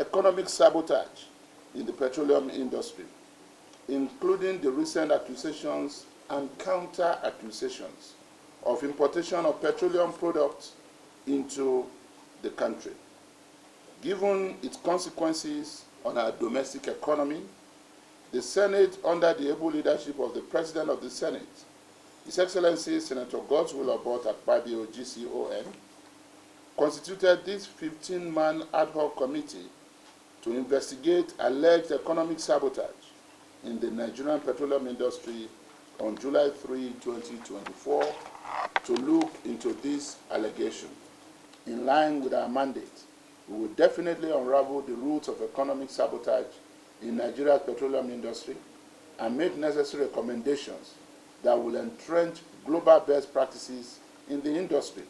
economic sabotage in the petroleum industry, including the recent accusations and counter-accusations of importation of petroleum products into the country. Given its consequences on our domestic economy, the Senate, under the able leadership of the President of the Senate, His Excellency Senator Godswill Akpabio, GCON, constituted this 15-man ad hoc committee to investigate alleged economic sabotage in the Nigerian Petroleum Industry on July 3, 2024, to look into this allegation. In line with our mandate, we will definitely unravel the roots of economic sabotage in Nigeria's petroleum industry and make necessary recommendations that will entrench global best practices in the industry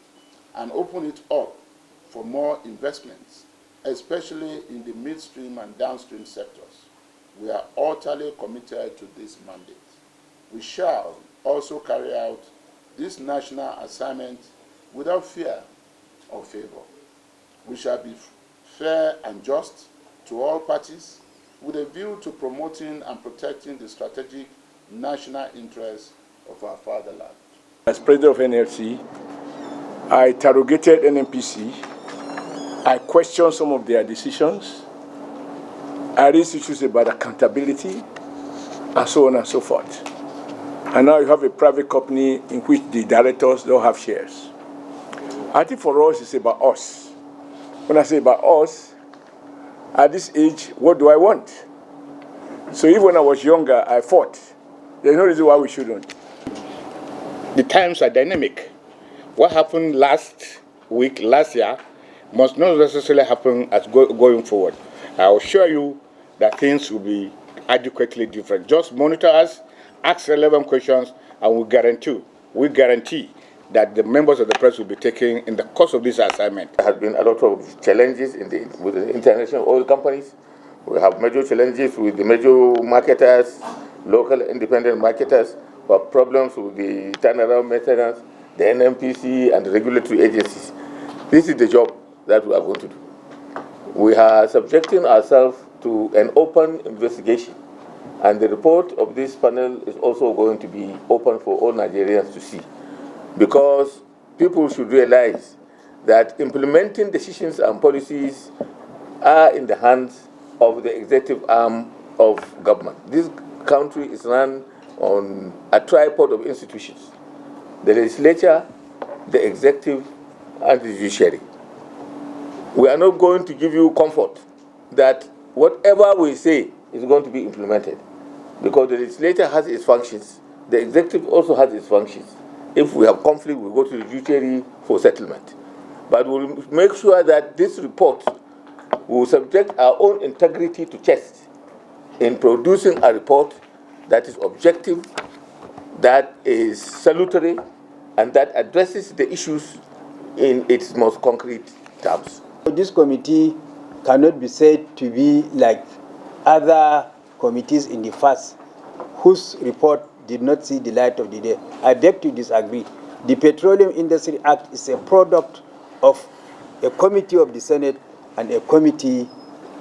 and open it up for more investments, especially in the midstream and downstream sectors. We are utterly committed to this mandate. We shall also carry out this national assignment without fear or favor. We shall be fair and just to all parties with a view to promoting and protecting the strategic national interests of our fatherland. As president of NLC, I interrogated NNPC. I questioned some of their decisions. I raised issues about accountability and so on and so forth. And now you have a private company in which the directors don't have shares. I think for us, it's about us. When I say about us, at this age, what do I want? So even when I was younger, I fought. There's no reason why we shouldn't. The times are dynamic. What happened last week, last year, must not necessarily happen as going forward. I assure you that things will be adequately different. Just monitor us, ask relevant questions, and we guarantee that the members of the press will be taken in the course of this assignment. There has been a lot of challenges with the international oil companies. We have major challenges with the major marketers, local independent marketers. We have problems with the turnaround maintenance, the NNPC, and the regulatory agencies. This is the job that we are going to do. We are subjecting ourselves to an open investigation, and the report of this panel is also going to be open for all Nigerians to see, because people should realize that implementing decisions and policies are in the hands of the executive arm of government. This country is run on a tripod of institutions: the legislature, the executive, and the judiciary. We are not going to give you comfort that whatever we say is going to be implemented, because the legislature has its functions, the executive also has its functions. If we have conflict, we go to the judiciary for settlement. But we'll make sure that this report will subject our own integrity to test in producing a report that is objective, that is salutary, and that addresses the issues in its most concrete terms. This committee cannot be said to be like other committees in the past whose report did not see the light of the day. I beg to disagree. The Petroleum Industry Act is a product of a committee of the Senate and a committee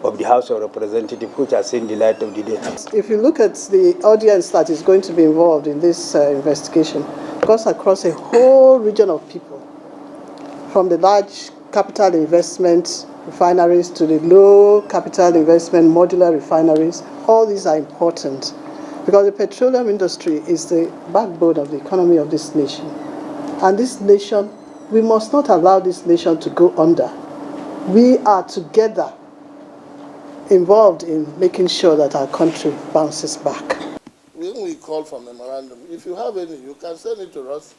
of the House of Representatives which has seen the light of the day. If you look at the audience that is going to be involved in this investigation, it goes across a whole region of people, from the large capital investment refineries to the low capital investment modular refineries. All these are important because the petroleum industry is the backbone of the economy of this nation. And this nation, we must not allow this nation to go under. We are together involved in making sure that our country bounces back. When we call for memorandum, if you have any, you can send it to us.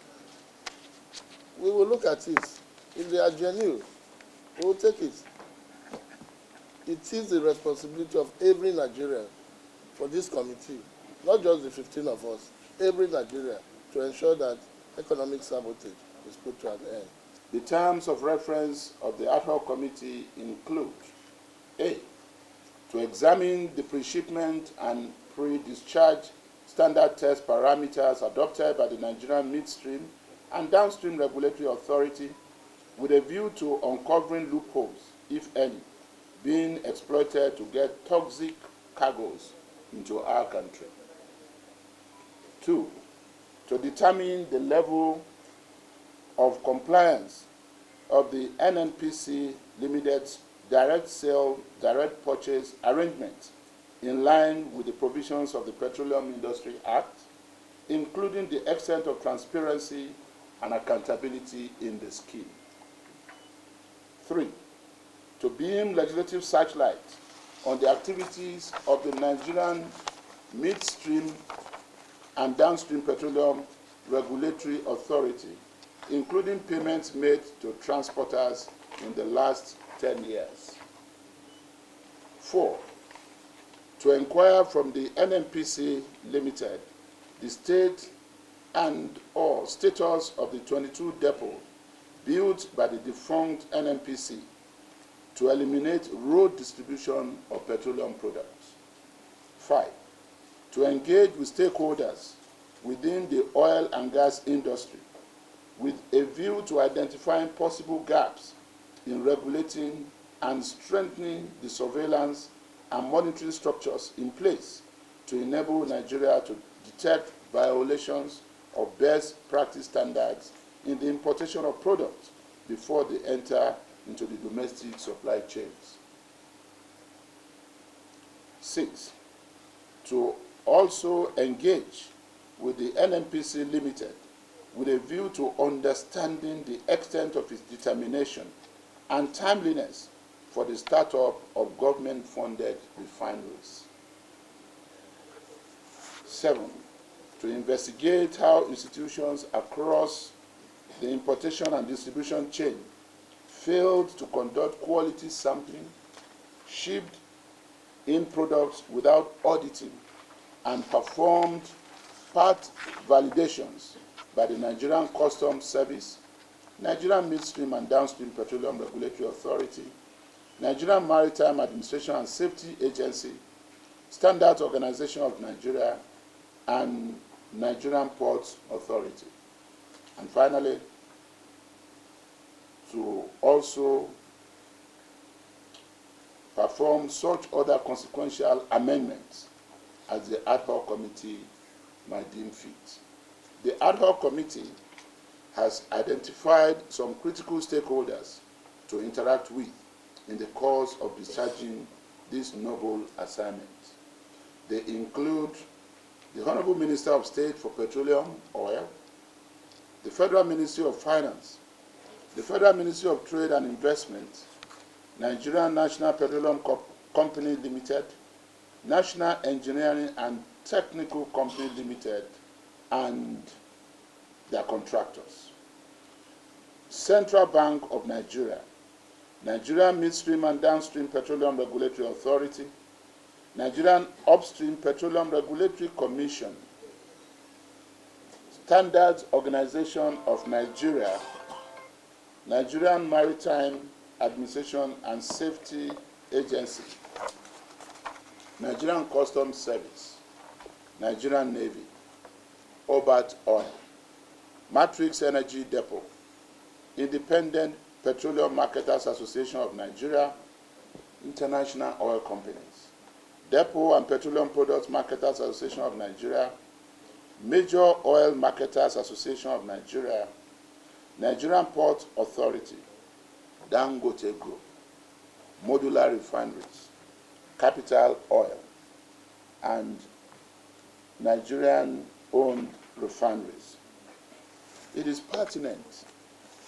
We will look at it. If they are genuine, we will take it. It is the responsibility of every Nigerian for this committee, not just the 15 of us, every Nigerian, to ensure that economic sabotage is put to an end. The terms of reference of the ad hoc committee include: A, to examine the pre-shipment and pre-discharge standard test parameters adopted by the Nigerian Midstream and Downstream Regulatory Authority with a view to uncovering loopholes, if any, being exploited to get toxic cargoes into our country. 2, to determine the level of compliance of the NNPC Limited's direct sale, direct purchase arrangement in line with the provisions of the Petroleum Industry Act, including the extent of transparency and accountability in the scheme. 3, to beam legislative searchlight on the activities of the Nigerian Midstream and Downstream Petroleum Regulatory Authority, including payments made to transporters in the last 10 years. 4, to inquire from the NNPC Limited the state and/or status of the 22 depots built by the defunct NNPC to eliminate road distribution of petroleum products. 5, to engage with stakeholders within the oil and gas industry with a view to identifying possible gaps in regulating and strengthening the surveillance and monitoring structures in place to enable Nigeria to detect violations of best practice standards in the importation of products before they enter into the domestic supply chains. 6, to also engage with the NNPC Limited with a view to understanding the extent of its determination and timeliness for the startup of government-funded refineries. 7, to investigate how institutions across the importation and distribution chain failed to conduct quality sampling, shipped in products without auditing, and performed part validations by the Nigerian Customs Service, Nigerian Midstream and Downstream Petroleum Regulatory Authority, Nigerian Maritime Administration and Safety Agency, Standards Organization of Nigeria, and Nigerian Ports Authority. And finally, to also perform such other consequential amendments as the ad hoc committee might deem fit. The ad hoc committee has identified some critical stakeholders to interact with in the course of discharging this noble assignment. They include the Honorable Minister of State for Petroleum, Oil, the Federal Ministry of Finance, the Federal Ministry of Trade and Investment, Nigerian National Petroleum Company Limited, National Engineering and Technical Company Limited, and their contractors. Central Bank of Nigeria, Nigerian Midstream and Downstream Petroleum Regulatory Authority, Nigerian Upstream Petroleum Regulatory Commission, Standards Organization of Nigeria, Nigerian Maritime Administration and Safety Agency, Nigerian Customs Service, Nigerian Navy, Obat Oil, Matrix Energy Depot, Independent Petroleum Marketers Association of Nigeria, International Oil Companies, Depot and Petroleum Products Marketers Association of Nigeria, Major Oil Marketers Association of Nigeria, Nigerian Port Authority, Dangote Group, Modular Refineries, Capital Oil, and Nigerian-owned refineries. It is pertinent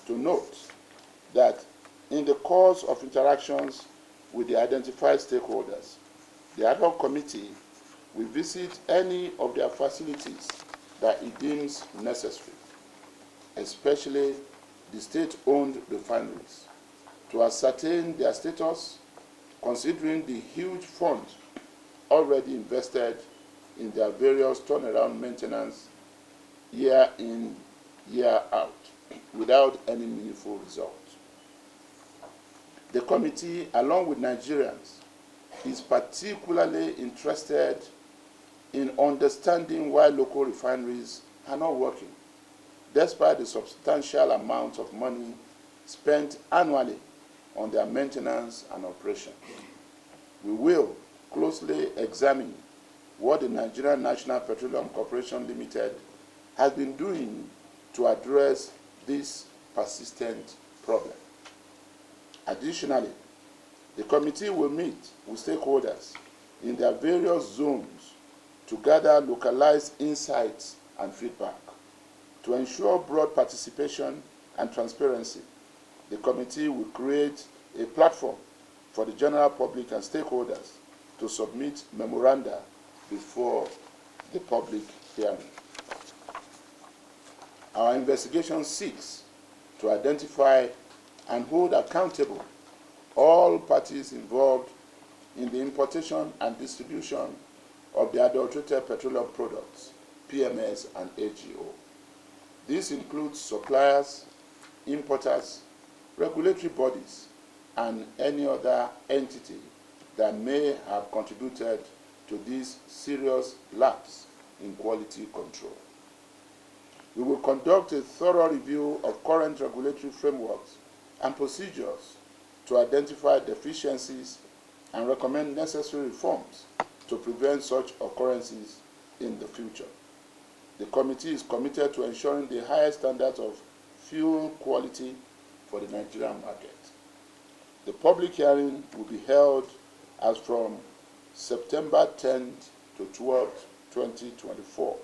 to note that in the course of interactions with the identified stakeholders, the ad hoc committee will visit any of their facilities that it deems necessary, especially the state-owned refineries, to ascertain their status, considering the huge funds already invested in their various turnaround maintenance year in, year out, without any meaningful result. The committee, along with Nigerians, is particularly interested in understanding why local refineries are not working, despite the substantial amount of money spent annually on their maintenance and operation. We will closely examine what the Nigerian National Petroleum Corporation Limited has been doing to address this persistent problem. Additionally, the committee will meet with stakeholders in their various zones to gather localized insights and feedback. To ensure broad participation and transparency, the committee will create a platform for the general public and stakeholders to submit memoranda before the public hearing. Our investigation seeks to identify and hold accountable all parties involved in the importation and distribution of the adulterated petroleum products, PMS and AGO. This includes suppliers, importers, regulatory bodies, and any other entity that may have contributed to this serious lapse in quality control. We will conduct a thorough review of current regulatory frameworks and procedures to identify deficiencies and recommend necessary reforms to prevent such occurrences in the future. The committee is committed to ensuring the highest standards of fuel quality for the Nigerian market. The public hearing will be held as from September 10th to 12th, 2024.